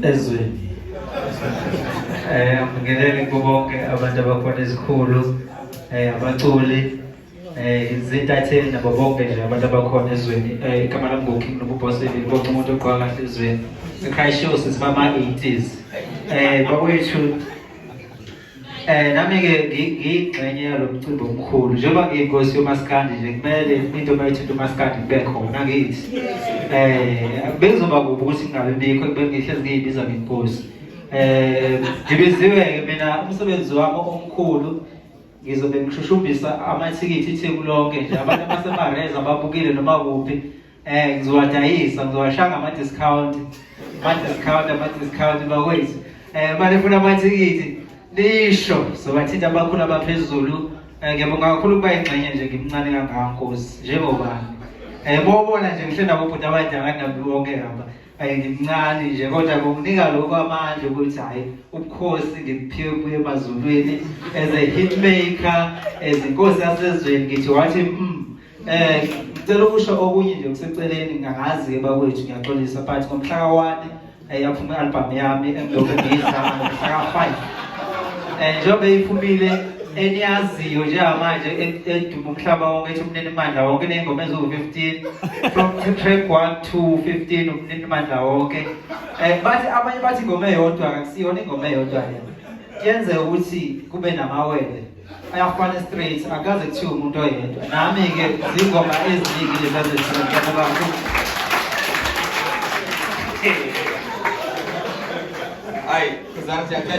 ezweni. Ngibingelele kubo bonke abantu abakhona ezikhulu, abaculi, izintatheli nabo bonke nje abantu abakhona ezweni. Igama lami nguKing Nuba ubhoseli bonke umuntu ogqoka kahle ezweni. Ekhaya show sisibama-80s. Bakwethu nami-ke ngiyingxenye yalo mcimbi omkhulu. Njengoba ngiyinkosi yomaskandi nje kumele into mayithinta umaskandi kube khona ngakithi. Bekuzoba kubi ukuthi ngingabe bikho bengihlezi ngiyibiza ngenkosi. Ngibiziwe-ke mina umsebenzi wami omkhulu ngizobe ngishushumbisa amathikithi itheku lonke nje abantu abasemareza ababukile noma kuphi ngizowadayisa ngizowashaya ama-discount bakwethu manje funa amathikithi lisho sobathinta abakhulu abaphezulu ngiyabonga kakhulu ukuba ingxenye nje ngimncane kangaka Nkosi njengobani bobona nje ngihle nabo bhuti abadala kunabo bonke laba ngimncane nje kodwa kunginika lokho amandla ukuthi hayi ubukhosi ngikuphiwe kuye emazulwini as a hitmaker as inkosi yasezweni ngithi wathi ngicela ukusho okunye nje kuseceleni ngingazi-ke bakwethu ngiyaxolisa but ngomhla ka-1 yaphuma i-album yami engilokhu ngiyidlala ngomhla ka-5 njengoba iphumile eniyaziyo njengamanje edume umhlaba wonke ethi umnini mandla wonke ney'ngoma eziwu-15 from track 1 to 15 umnini mandla wonke bathi abanye bathi ingoma eyodwa akusiyona ingoma eyodwa yena kuyenzeka ukuthi kube namawele ayafana straight akaze kuthiwa umuntu oyedwa nami-ke zingoma eziningi lezazeziyabonga kakhulu. Hayi, kuzansi yakhe